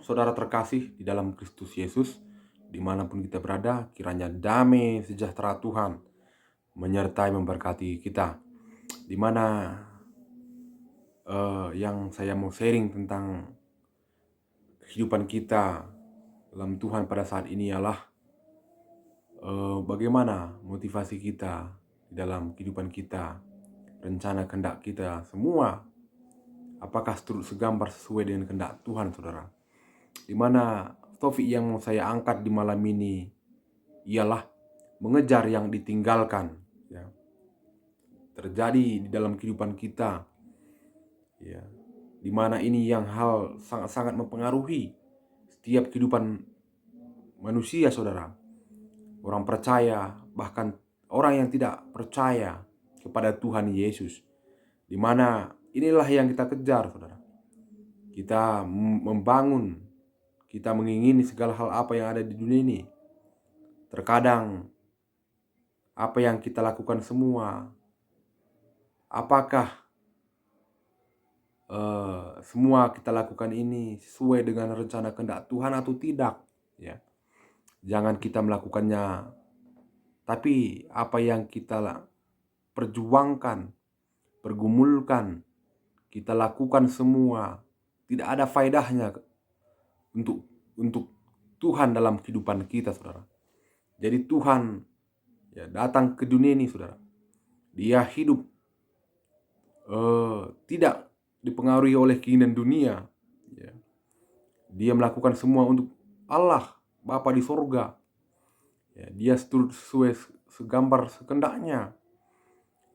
saudara terkasih di dalam Kristus Yesus, dimanapun kita berada, kiranya damai sejahtera Tuhan menyertai memberkati kita. Dimana yang saya mau sharing tentang kehidupan kita dalam Tuhan pada saat ini ialah bagaimana motivasi kita di dalam kehidupan kita, rencana kehendak kita semua, apakah turut segambar sesuai dengan kehendak Tuhan, saudara. Dimana topik yang mau saya angkat di malam ini ialah mengejar yang ditinggalkan, ya. Terjadi di dalam kehidupan kita, ya, dimana ini yang hal sangat-sangat mempengaruhi setiap kehidupan manusia, saudara. Orang percaya, bahkan orang yang tidak percaya kepada Tuhan Yesus. Dimana inilah yang kita kejar, saudara. Kita membangun, kita mengingini segala hal apa yang ada di dunia ini. Terkadang apa yang kita lakukan semua, apakah semua kita lakukan ini sesuai dengan rencana kehendak Tuhan atau tidak, ya. Jangan kita melakukannya, tapi apa yang kita perjuangkan, pergumulkan, kita lakukan semua tidak ada faedahnya untuk Tuhan dalam kehidupan kita, saudara. Jadi Tuhan, ya, datang ke dunia ini, saudara. Dia hidup tidak dipengaruhi oleh keinginan dunia, ya. Dia melakukan semua untuk Allah Bapa di sorga, ya. Dia sesuai segambar sekendaknya,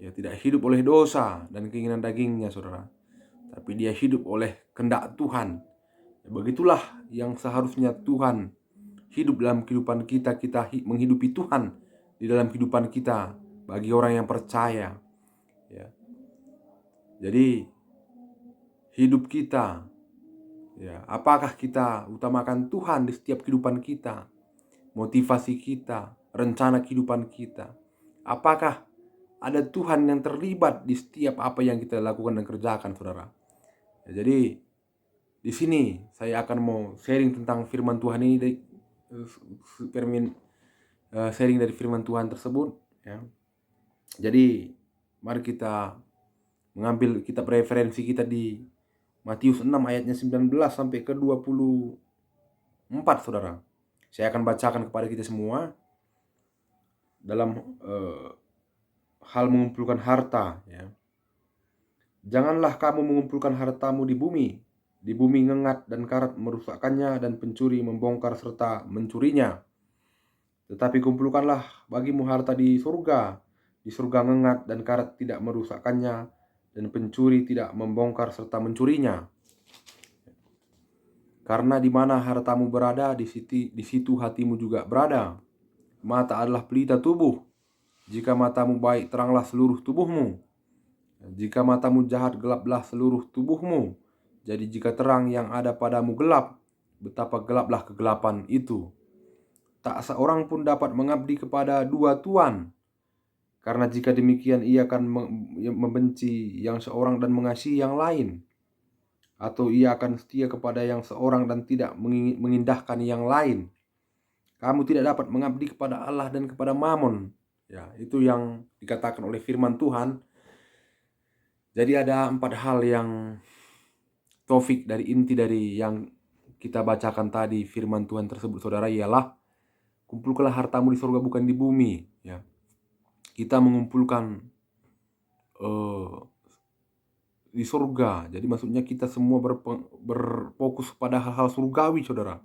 ya. Tidak hidup oleh dosa dan keinginan dagingnya, saudara, tapi dia hidup oleh kehendak Tuhan. Ya, begitulah yang seharusnya Tuhan hidup dalam kehidupan kita. Kita menghidupi Tuhan di dalam kehidupan kita bagi orang yang percaya, ya. Jadi hidup kita, ya, apakah kita utamakan Tuhan di setiap kehidupan kita, motivasi kita, rencana kehidupan kita? Apakah ada Tuhan yang terlibat di setiap apa yang kita lakukan dan kerjakan, saudara? Ya, jadi di sini saya akan mau sharing tentang firman Tuhan ini, sharing dari firman Tuhan tersebut, ya. Jadi mari kita mengambil kitab referensi kita di Matius 6 ayatnya 19 sampai ke 24, saudara. Saya akan bacakan kepada kita semua dalam hal mengumpulkan harta, ya. Janganlah kamu mengumpulkan hartamu di bumi ngengat dan karat merusakkannya dan pencuri membongkar serta mencurinya. Tetapi kumpulkanlah bagimu harta di surga ngengat dan karat tidak merusakkannya dan pencuri tidak membongkar serta mencurinya. Karena di mana hartamu berada, di situ hatimu juga berada. Mata adalah pelita tubuh. Jika matamu baik, teranglah seluruh tubuhmu. Jika matamu jahat, gelaplah seluruh tubuhmu. Jadi jika terang yang ada padamu gelap, betapa gelaplah kegelapan itu. Tak seorang pun dapat mengabdi kepada dua tuan. Karena jika demikian ia akan membenci yang seorang dan mengasihi yang lain. Atau ia akan setia kepada yang seorang dan tidak mengindahkan yang lain. Kamu tidak dapat mengabdi kepada Allah dan kepada Mammon. Ya, itu yang dikatakan oleh firman Tuhan. Jadi ada 4 hal yang topik dari inti dari yang kita bacakan tadi firman Tuhan tersebut, saudara, ialah kumpulkanlah hartamu di surga bukan di bumi, ya. Kita mengumpulkan di surga. Jadi maksudnya kita semua berfokus pada hal-hal surgawi, saudara.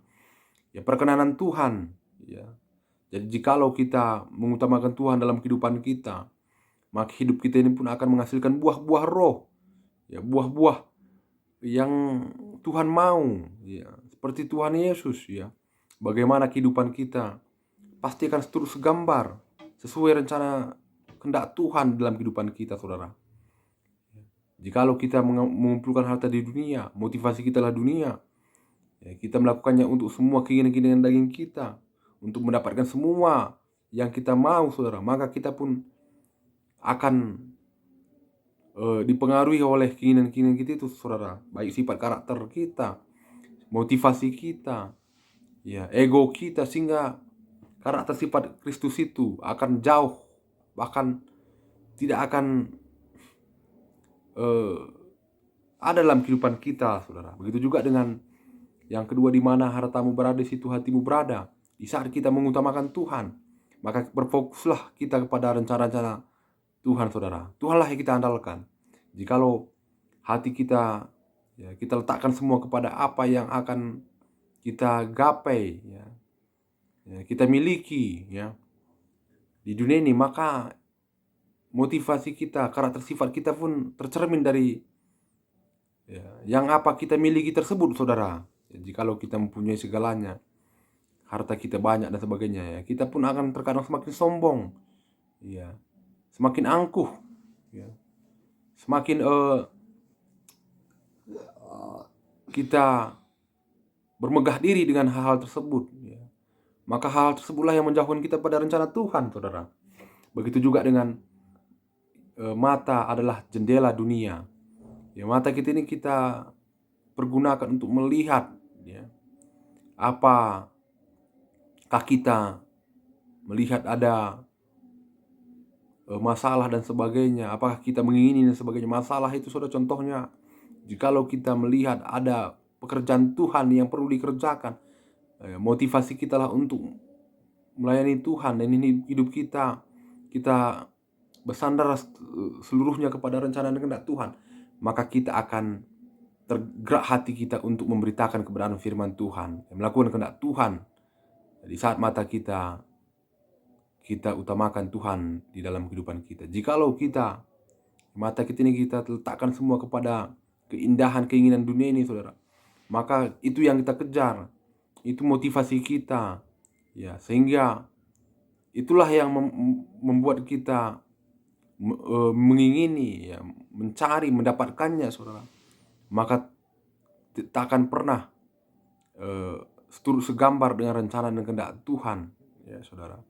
Ya, perkenanan Tuhan, ya. Jadi jikalau kita mengutamakan Tuhan dalam kehidupan kita, maka hidup kita ini pun akan menghasilkan buah-buah roh, ya, buah-buah yang Tuhan mau, ya. Seperti Tuhan Yesus, ya. Bagaimana kehidupan kita pasti akan terus segambar sesuai rencana kehendak Tuhan dalam kehidupan kita, saudara. Jikalau kita mengumpulkan harta di dunia, motivasi kita adalah dunia, ya, kita melakukannya untuk semua keinginan daging kita, untuk mendapatkan semua yang kita mau, saudara, maka kita pun akan dipengaruhi oleh keinginan kita itu, saudara. Baik sifat karakter kita motivasi kita, ya, ego kita, sehingga karakter sifat Kristus itu akan jauh, bahkan tidak akan ada dalam kehidupan kita, saudara. Begitu juga dengan yang kedua, di mana hartamu berada, di situ hatimu berada. Di saat kita mengutamakan Tuhan, maka berfokuslah kita kepada rencana-rencana Tuhan, saudara. Tuhanlah yang kita andalkan. Jikalau hati kita, ya, kita letakkan semua kepada apa yang akan kita gapai, ya, kita miliki, ya, di dunia ini, maka motivasi kita, karakter sifat kita pun tercermin dari, ya, yang apa kita miliki tersebut, saudara. Ya, jikalau kita mempunyai segalanya, harta kita banyak dan sebagainya, ya, kita pun akan terkadang semakin sombong, ya, semakin angkuh, ya, semakin kita bermegah diri dengan hal-hal tersebut, ya. Maka hal tersebutlah yang menjauhkan kita pada rencana Tuhan, saudara. Begitu juga dengan mata adalah jendela dunia. Ya, mata kita ini kita pergunakan untuk melihat, ya, apakah kita melihat ada masalah dan sebagainya, apakah kita mengingini dan sebagainya. Masalah itu, saudara, contohnya jikalau kita melihat ada pekerjaan Tuhan yang perlu dikerjakan, motivasi kita lah untuk melayani Tuhan, dan ini hidup kita bersandar seluruhnya kepada rencana dan kehendak Tuhan, maka kita akan tergerak hati kita untuk memberitakan kebenaran firman Tuhan, melakukan kehendak Tuhan. Di saat mata kita utamakan Tuhan di dalam kehidupan kita. Jikalau mata kita ini kita letakkan semua kepada keindahan, keinginan dunia ini, saudara, maka itu yang kita kejar, itu motivasi kita, ya, sehingga itulah yang membuat kita mengingini, ya, mencari, mendapatkannya, saudara. Maka tak akan pernah segambar dengan rencana dan kehendak Tuhan, ya, saudara.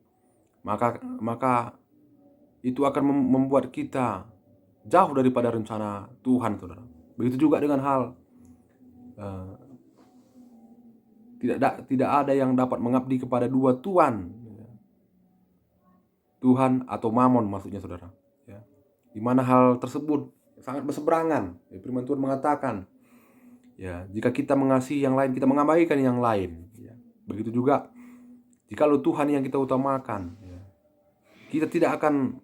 Maka itu akan membuat kita jauh daripada rencana Tuhan, saudara. Begitu juga dengan hal tidak ada yang dapat mengabdi kepada dua tuan, Tuhan atau Mamon, maksudnya, saudara. Ya. Di mana hal tersebut sangat berseberangan. Ya, firman Tuhan mengatakan, ya, jika kita mengasihi yang lain, kita mengabaikan yang lain. Ya. Begitu juga jikalau Tuhan yang kita utamakan, ya, kita tidak akan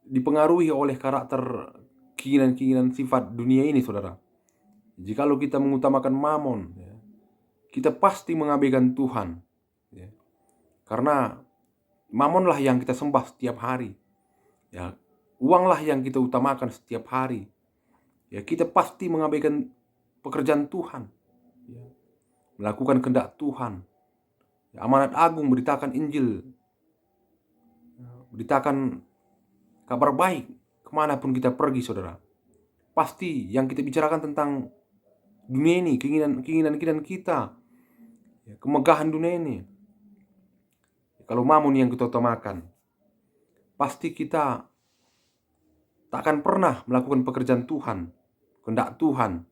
dipengaruhi oleh karakter keinginan-keinginan sifat dunia ini, saudara. Jikalau kita mengutamakan Mamon, ya, kita pasti mengabaikan Tuhan, ya. Karena Mamonlah yang kita sembah setiap hari, ya, uanglah yang kita utamakan setiap hari, ya, kita pasti mengabaikan pekerjaan Tuhan, ya, melakukan kehendak Tuhan, ya, amanat agung, beritakan Injil, ya, beritakan kabar baik kemanapun kita pergi, saudara. Pasti yang kita bicarakan tentang dunia ini, keinginan kita, ya, kemegahan dunia ini. Kalau Mamon yang kita utamakan, pasti kita tak akan pernah melakukan pekerjaan Tuhan, kehendak Tuhan,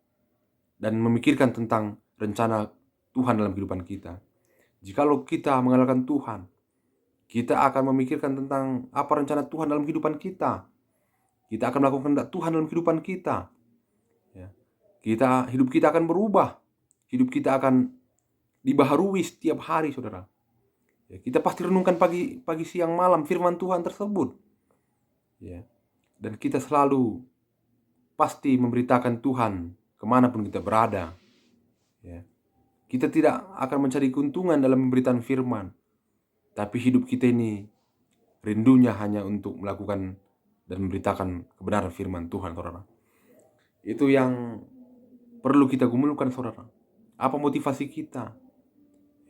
dan memikirkan tentang rencana Tuhan dalam kehidupan kita. Jikalau kita mengandalkan Tuhan, kita akan memikirkan tentang apa rencana Tuhan dalam kehidupan kita. Kita akan melakukan kehendak Tuhan dalam kehidupan kita. Ya. Hidup kita akan berubah. Hidup kita akan dibaharui setiap hari, saudara. Ya, kita pasti renungkan pagi, siang, malam firman Tuhan tersebut. Ya. Dan kita selalu pasti memberitakan Tuhan kemanapun kita berada. Ya. Kita tidak akan mencari keuntungan dalam pemberitaan firman, tapi hidup kita ini rindunya hanya untuk melakukan dan memberitakan kebenaran firman Tuhan, saudara. Itu yang perlu kita gumulkan, saudara. Apa motivasi kita?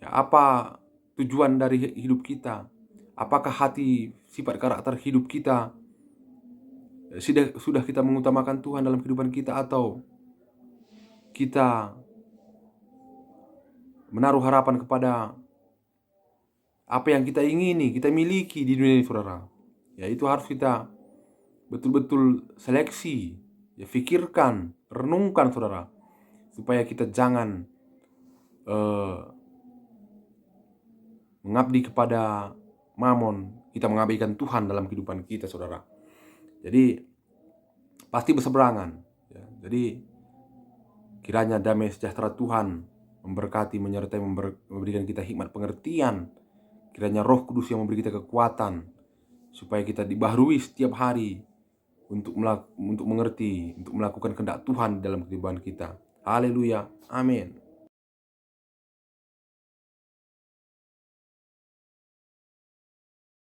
Ya, apa tujuan dari hidup kita? Apakah hati, sifat, karakter hidup kita sudah kita mengutamakan Tuhan dalam kehidupan kita, atau kita menaruh harapan kepada apa yang kita ingini, kita miliki di dunia ini, saudara? Ya, itu harus kita betul-betul seleksi, ya, pikirkan, renungkan, saudara, supaya kita jangan mengabdi kepada mamon, kita mengabaikan Tuhan dalam kehidupan kita, saudara. Jadi pasti berseberangan. Ya. Jadi kiranya damai sejahtera Tuhan memberkati, menyertai, memberikan kita hikmat pengertian. Kiranya Roh Kudus yang memberi kita kekuatan supaya kita dibaharui setiap hari untuk mengerti, untuk melakukan kehendak Tuhan dalam kehidupan kita. Haleluya. Amin.